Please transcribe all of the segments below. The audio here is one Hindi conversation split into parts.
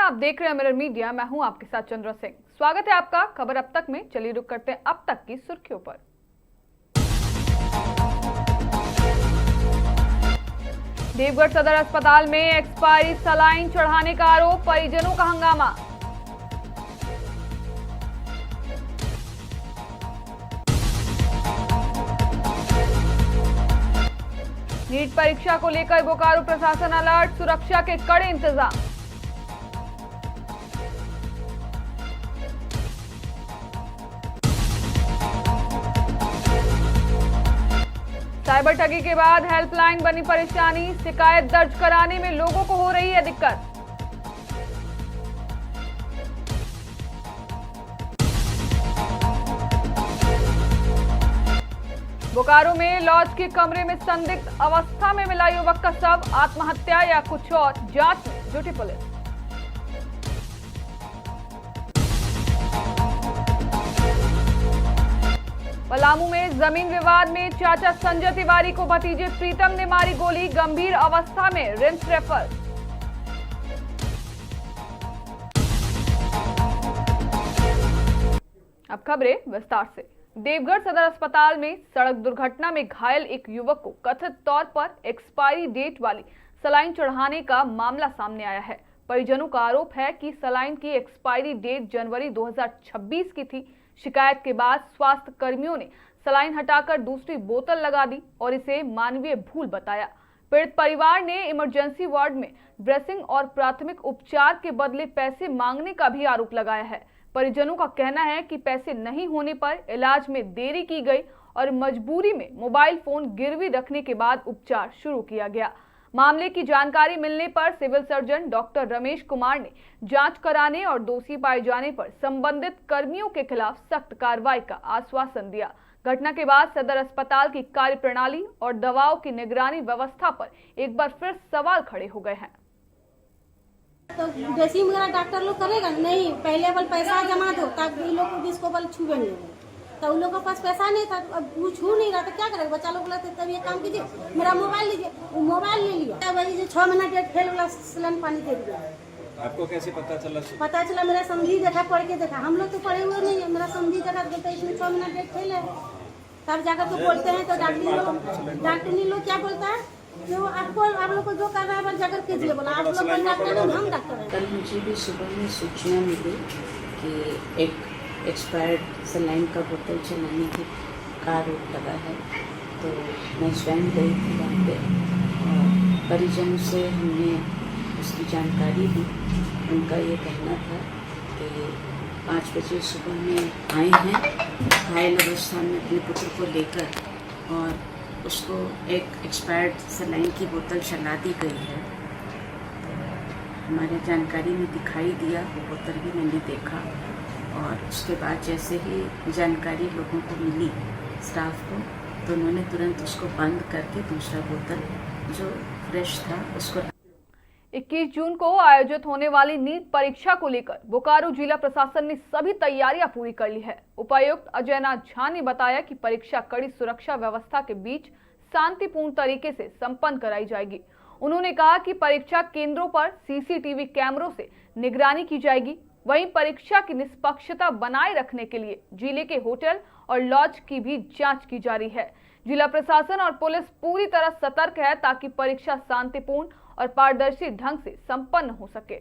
आप देख रहे हैं मिरर मीडिया। मैं हूं आपके साथ चंद्र सिंह। स्वागत है आपका खबर अब तक में। चलिए रुक करते हैं अब तक की सुर्खियों पर। देवगढ़ सदर अस्पताल में एक्सपायरी सलाइन चढ़ाने का आरोप, परिजनों का हंगामा। नीट परीक्षा को लेकर बोकारो प्रशासन अलर्ट, सुरक्षा के कड़े इंतजाम। साइबर ठगी के बाद हेल्पलाइन बनी परेशानी, शिकायत दर्ज कराने में लोगों को हो रही है दिक्कत। बोकारो में लॉज के कमरे में संदिग्ध अवस्था में मिला युवक का शव, आत्महत्या या कुछ और, जांच में जुटी पुलिस। पलामू में जमीन विवाद में चाचा संजय तिवारी को भतीजे प्रीतम ने मारी गोली, गंभीर अवस्था में रिम्स रेफर। अब खबरें विस्तार से। देवगढ़ सदर अस्पताल में सड़क दुर्घटना में घायल एक युवक को कथित तौर पर एक्सपायरी डेट वाली सलाइन चढ़ाने का मामला सामने आया है। परिजनों का आरोप है कि सलाइन की एक्सपायरी डेट जनवरी 2026 की थी। शिकायत के बाद स्वास्थ्य कर्मियों ने सलाइन हटाकर दूसरी बोतल लगा दी और इसे मानवीय भूल बताया। पीड़ित परिवार ने इमरजेंसी वार्ड में ड्रेसिंग और प्राथमिक उपचार के बदले पैसे मांगने का भी आरोप लगाया है। परिजनों का कहना है कि पैसे नहीं होने पर इलाज में देरी की गई और मजबूरी में मोबाइल फोन गिरवी रखने के बाद उपचार शुरू किया गया। मामले की जानकारी मिलने पर civil surgeon doctor Ramesh Kumar ने जांच कराने और दोषी पाए जाने पर संबंधित कर्मियों के खिलाफ सख्त कार्रवाई का आश्वासन दिया। घटना के बाद सदर अस्पताल की कार्यप्रणाली और दवाओं की निगरानी व्यवस्था पर एक बार फिर सवाल खड़े हो गए हैं। तो ड्रेसिंग वगैरह डॉक्टर लोग करेगा नहीं, पहले बल पैसा जमा दो तब ये लोग जिसको बल छुएंगे, तो उन लोगों के पास पैसा नहीं था, अब वो छू नहीं रहा था, क्या करेगा? बच्चा लोग बोला तब ये काम कीजिए, मेरा मोबाइल लीजिए, वो मोबाइल ले लिया। वही जो 6 महीना डेट फेल वाला सिलेंडर पानी दे दिया। आपको कैसे पता चला? पता चला मेरा समझी देखा, पढ़ के देखा, हम लोग तो पढ़े हुए नहीं है, मेरा समझी देखा तो इसमें 6 महीना डेट फेल है। तब जाकर तो बोलते हैं तो डॉक्टरी लोग क्या बोलता है जो आप लोग को जो करना है जाकर कीजिए, बोला आप लोग डॉक्टर हैं, हम डॉक्टर हैं। कल मुझे भी सुबह में सूचना मिली कि एक एक्सपायर्ड सलाइन का बोतल चलाने की आरोप लगा है, तो मैं स्वयं गई थी वहाँ पे और परिजनों से हमने उसकी जानकारी दी। उनका ये कहना था कि 5 बजे सुबह में आए हैं घायल अवस्था में अपने पुत्र को लेकर और उसको एक एक्सपायर्ड सलाइन की बोतल चला दी गई है। हमारे जानकारी में दिखाई दिया, वो बोतल भी मैंने देखा और उसके बाद जैसे ही जानकारी लोगों को मिली स्टाफ को, तो उन्होंने तुरंत उसको बंद करके दूसरा बोतल जो फ्रेश था उसको 21 जून को आयोजित होने वाली नीट परीक्षा को लेकर बोकारो जिला प्रशासन ने सभी तैयारियां पूरी कर ली है। उपायुक्त अजयनाथ झा ने बताया कि परीक्षा कड़ी सुरक्षा व्यवस्था के बीच शांतिपूर्ण तरीके से संपन्न कराई जाएगी। उन्होंने कहा कि परीक्षा केंद्रों पर सीसीटीवी कैमरों से निगरानी की जाएगी। वहीं परीक्षा की निष्पक्षता बनाए रखने के लिए जिले के होटल और लॉज की भी जांच की जा रही है। जिला प्रशासन और पुलिस पूरी तरह सतर्क है ताकि परीक्षा शांतिपूर्ण और पारदर्शी ढंग से संपन्न हो सके।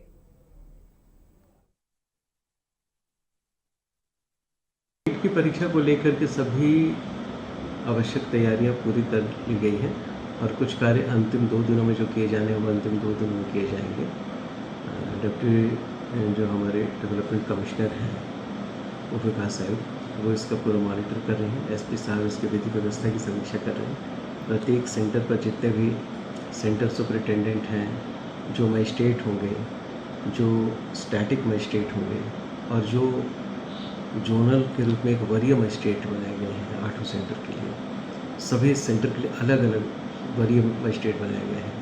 की परीक्षा को लेकर के सभी आवश्यक तैयारियां पूरी कर ली गई हैं और कुछ कार्य अंतिम 2 दिनों में जो किए जाने हैं वो अंतिम 2 दिनों में किए जाएंगे। डिप्टी जो हमारे डेवलपमेंट कमिश्नर हैं उप विकास आयुक्त, वो इसका पूरा मॉनिटर कर रहे हैं। एसपी साहब इसके विधि व्यवस्था की समीक्षा कर रहे हैं। प्रत्येक सेंटर पर जितने भी सेंटर सुपरिटेंडेंट हैं, जो मजिस्ट्रेट होंगे, जो स्टैटिक मजिस्ट्रेट होंगे और जो जोनल के रूप में एक वरीय मजिस्ट्रेट बनाए गए हैं 8 सेंटर के लिए, सभी सेंटर के लिए अलग अलग वरीय मजिस्ट्रेट बनाए गए हैं।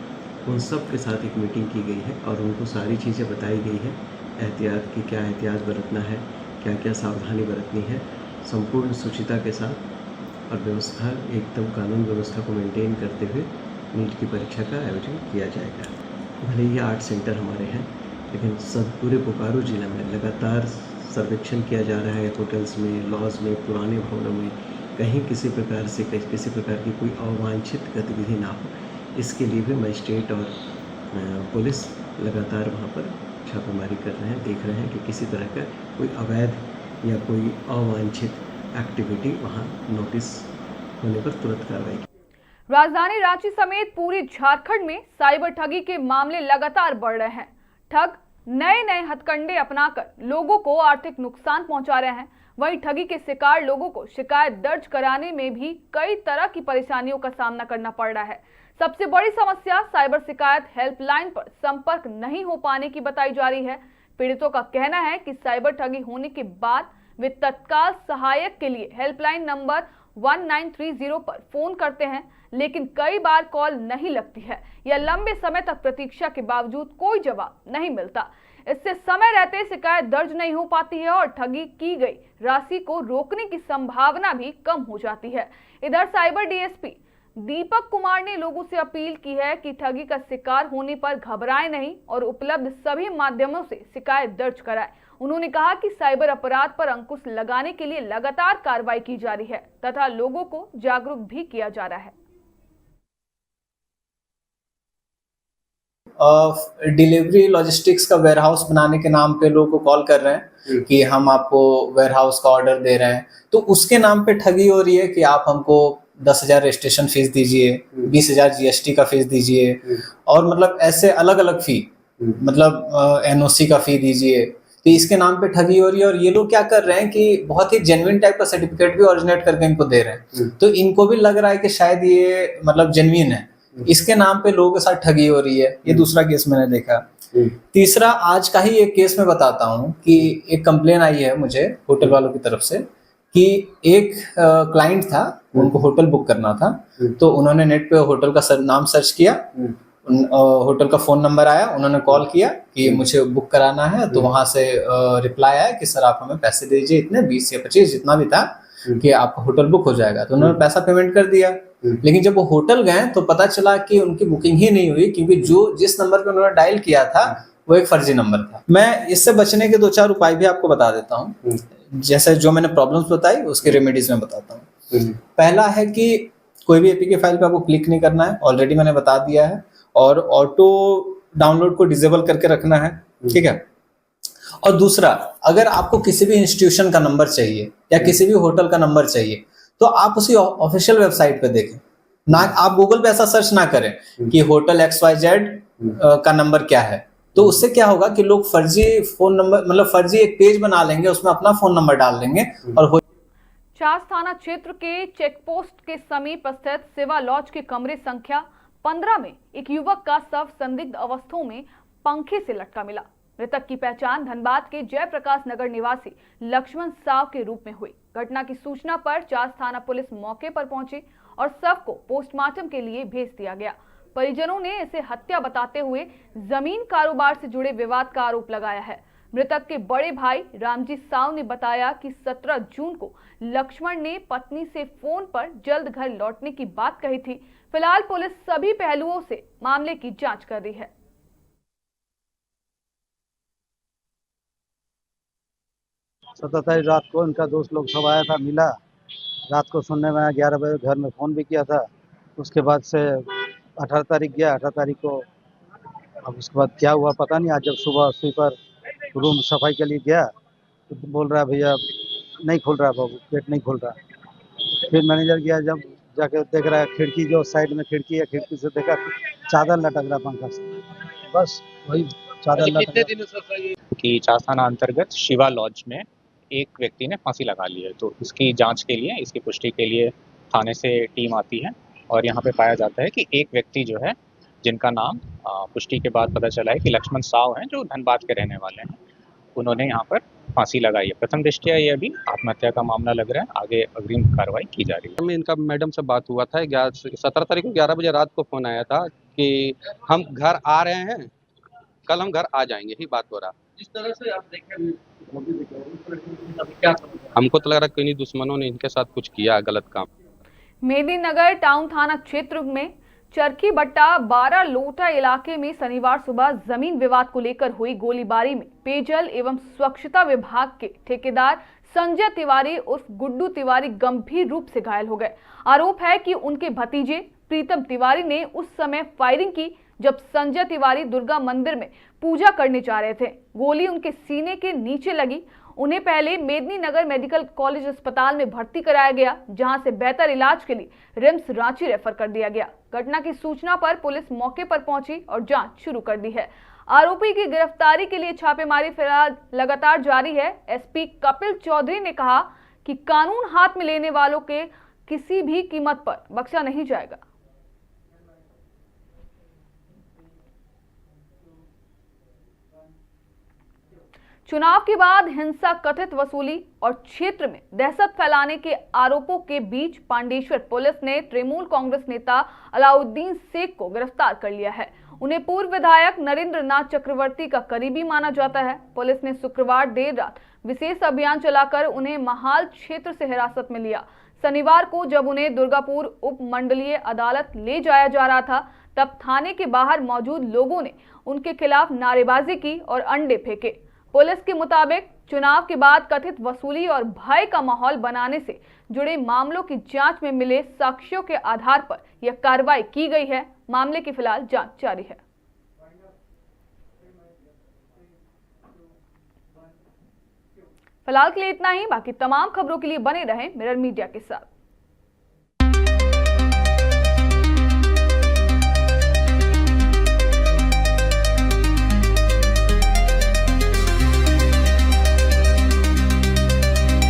उन सब के साथ एक मीटिंग की गई है और उनको सारी चीज़ें बताई गई हैं। एहतियात की क्या एहतियात बरतना है, क्या क्या सावधानी बरतनी है, संपूर्ण शुचिता के साथ और व्यवस्था एकदम कानून व्यवस्था को मेंटेन करते हुए नीट की परीक्षा का आयोजन किया जाएगा। भले ही 8 सेंटर हमारे हैं, लेकिन सब पूरे बोकारो ज़िला में लगातार सर्वेक्षण किया जा रहा है, होटल्स में, लॉज में, पुराने भवनों में कहीं किसी प्रकार से किसी प्रकार की कोई अवांछित गतिविधि ना हो। इसके लिए भी मजिस्ट्रेट और पुलिस लगातार वहाँ पर छापेमारी कर रहे हैं, देख रहे हैं कि किसी तरह का कोई अवैध या कोई अवांछित एक्टिविटी वहाँ नोटिस होने पर तुरंत कार्रवाई की। राजधानी रांची समेत पूरे झारखंड में साइबर ठगी के मामले लगातार बढ़ रहे हैं। ठग नए हथकंडे अपनाकर लोगों को आर्थिक नुकसान पहुंचा रहे हैं। वहीं ठगी के शिकार लोगों को शिकायत दर्ज कराने में भी कई तरह की परेशानियों का सामना करना पड़ रहा है। सबसे बड़ी समस्या साइबर शिकायत हेल्पलाइन पर संपर्क नहीं हो पाने की बताई जा रही है। पीड़ितों का कहना है कि साइबर ठगी होने के बाद वे तत्काल सहायक के लिए हेल्पलाइन नंबर 1930 पर फोन करते हैं, लेकिन कई बार कॉल नहीं लगती है या लंबे समय तक प्रतीक्षा के बावजूद कोई जवाब नहीं मिलता। इससे समय रहते शिकायत दर्ज नहीं हो पाती है और ठगी की गई राशि को रोकने की संभावना भी कम हो जाती है। इधर साइबर डीएसपी दीपक कुमार ने लोगों से अपील की है कि ठगी का शिकार होने पर घबराएं नहीं और उपलब्ध सभी माध्यमों से शिकायत दर्ज कराएं। उन्होंने कहा कि साइबर अपराध पर अंकुश लगाने के लिए लगातार कार्रवाई की जा रही है तथा लोगों को जागरूक भी किया जा रहा है। डिलीवरी लॉजिस्टिक्स का वेयरहाउस बनाने के नाम पे लोगों को कॉल कर रहे हैं कि हम आपको वेयरहाउस का ऑर्डर दे रहे हैं, तो उसके नाम पे ठगी हो रही है कि आप हमको 10,000 रजिस्ट्रेशन फीस दीजिए, 20,000 जीएसटी का फीस दीजिए और मतलब ऐसे अलग अलग फी, मतलब एनओसी का फी दीजिए। तो इसके नाम पे ठगी हो रही है और ये लोग क्या कर रहे हैं कि बहुत ही जेन्युइन टाइप का सर्टिफिकेट भी ओरिजिनेट करके इनको दे रहे हैं, तो इनको भी लग रहा है कि शायद ये मतलब जेन्युइन है। इसके नाम पे लोगों के साथ ठगी हो रही है। ये दूसरा केस मैंने देखा। तीसरा आज का ही एक केस मैं बताता हूँ कि एक कंप्लेन आई है मुझे होटल वालों की तरफ से कि एक क्लाइंट था, उनको होटल बुक करना था, तो उन्होंने नेट पे होटल का नाम सर्च किया, होटल का फोन नंबर आया, उन्होंने कॉल किया कि मुझे बुक कराना है, तो वहां से रिप्लाई आया कि सर आप हमें पैसे दे दीजिए इतने 20 या 25 जितना भी था कि आपका होटल बुक हो जाएगा। तो उन्होंने पैसा पेमेंट कर दिया, लेकिन जब वो होटल गए तो पता चला कि उनकी बुकिंग ही नहीं हुई, क्योंकि जिस नंबर पे उन्होंने डायल किया था वो एक फर्जी नंबर था। मैं इससे बचने के 2-4 उपाय भी आपको बता देता हूँ। जैसे जो मैंने प्रॉब्लम्स बताई उसके रेमेडीज में बताता हूँ। पहला है कि कोई भी एपीके फाइल पे आपको क्लिक नहीं करना है, ऑलरेडी मैंने बता दिया है, और ऑटो डाउनलोड को डिसेबल करके रखना है, ठीक है। और दूसरा, अगर आपको किसी भी इंस्टीट्यूशन का नंबर चाहिए या किसी भी होटल का नंबर चाहिए तो आप उसी ऑफिशियल वेबसाइट पे देखें, ना आप गूगल पे ऐसा सर्च ना करें कि होटल XYZ का नंबर क्या है। तो उससे क्या होगा कि लोग फर्जी फोन नंबर, मतलब फर्जी एक पेज बना लेंगे, उसमें अपना फोन नंबर डाल देंगे और चास थाना क्षेत्र के चेकपोस्ट के समीप स्थित सेवा लॉज के कमरे संख्या 15 में एक युवक का शव संदिग्ध अवस्थाओं में पंखे से लटका मिला। मृतक की पहचान धनबाद के जयप्रकाश नगर निवासी लक्ष्मण साव के रूप में हुई। घटना की सूचना पर चास थाना पुलिस मौके पर पहुंची और शव को पोस्टमार्टम के लिए भेज दिया गया। परिजनों ने इसे हत्या बताते हुए जमीन कारोबार से जुड़े विवाद का आरोप लगाया है। मृतक के बड़े भाई रामजी साव ने बताया कि 17 जून को लक्ष्मण ने पत्नी से फोन पर जल्द घर लौटने की बात कही थी। फिलहाल पुलिस सभी पहलुओं से मामले की जांच कर रही है। 17 तारीख रात को इनका दोस्त लोग सब आया था, मिला। रात को सुनने में आया, 11 बजे घर में फ़ोन भी किया था। उसके बाद से 18 तारीख गया, 18 तारीख को अब उसके बाद क्या हुआ पता नहीं। आज जब सुबह स्वीपर रूम सफाई के लिए गया तो बोल रहा है भैया नहीं खुल रहा, बाबू गेट नहीं खुल रहा। फिर मैनेजर गया, जब जाके देख रहा है खिड़की जो साइड में खिड़की है, खिड़की से देखा चादर लटक रहा पंखा से, बस वही चादर लटक रहा। कि चास थाना अंतर्गत शिवा लॉज में एक व्यक्ति ने फांसी लगा ली है, तो इसकी जांच के लिए, इसकी पुष्टि के लिए थाने से टीम आती है और यहाँ पे पाया जाता है कि एक व्यक्ति जो है, जिनका नाम पुष्टि के बाद पता चला है कि लक्ष्मण साव हैं, जो धनबाद के रहने वाले हैं, उन्होंने यहाँ पर फांसी लगाई है। प्रथम दृष्टया ये अभी आत्महत्या का मामला लग रहा है, आगे अग्रिम कार्रवाई की जा रही है। इनका मैडम से बात हुआ था 17 तारीख को 11 बजे रात को फोन आया था कि हम घर आ रहे हैं, कल हम घर आ जाएंगे, ही बात हो रहा। जिस तरह से आप देखें हमको तो लग रहा है कि दुश्मनों ने इनके साथ कुछ किया गलत काम। मेदिनीनगर टाउन थाना क्षेत्र में चरखी बट्टा 12 लोटा इलाके में शनिवार सुबह जमीन विवाद को लेकर हुई गोलीबारी में पेयजल एवं स्वच्छता विभाग के ठेकेदार संजय तिवारी उर्फ गुड्डू तिवारी गंभीर रूप से घायल हो गए। आरोप है कि उनके भतीजे प्रीतम तिवारी ने उस समय फायरिंग की जब संजय तिवारी दुर्गा मंदिर में पूजा करने जा रहे थे। गोली उनके सीने के नीचे लगी। उन्हें पहले मेदिनीनगर मेडिकल कॉलेज अस्पताल में भर्ती कराया गया, जहां से बेहतर इलाज के लिए रिम्स रांची रेफर कर दिया गया। घटना की सूचना पर पुलिस मौके पर पहुंची और जांच शुरू कर दी है। आरोपी की गिरफ्तारी के लिए छापेमारी फिलहाल लगातार जारी है। एसपी कपिल चौधरी ने कहा कि कानून हाथ में लेने वालों के किसी भी कीमत पर बख्शा नहीं जाएगा। चुनाव के बाद हिंसा, कथित वसूली और क्षेत्र में दहशत फैलाने के आरोपों के बीच पांडेश्वर पुलिस ने तृणमूल कांग्रेस नेता अलाउद्दीन शेख को गिरफ्तार कर लिया है। उन्हें पूर्व विधायक नरेंद्र नाथ चक्रवर्ती का करीबी माना जाता है। पुलिस ने शुक्रवार देर रात विशेष अभियान चलाकर उन्हें महाल क्षेत्र से हिरासत में लिया। शनिवार को जब उन्हें दुर्गापुर उप मंडलीय अदालत ले जाया जा रहा था, तब थाने के बाहर मौजूद लोगों ने उनके खिलाफ नारेबाजी की और अंडे फेंके। पुलिस के मुताबिक चुनाव के बाद कथित वसूली और भय का माहौल बनाने से जुड़े मामलों की जांच में मिले साक्ष्यों के आधार पर यह कार्रवाई की गई है। मामले की फिलहाल जांच जारी है। फिलहाल के लिए इतना ही। बाकी तमाम खबरों के लिए बने रहें मिरर मीडिया के साथ।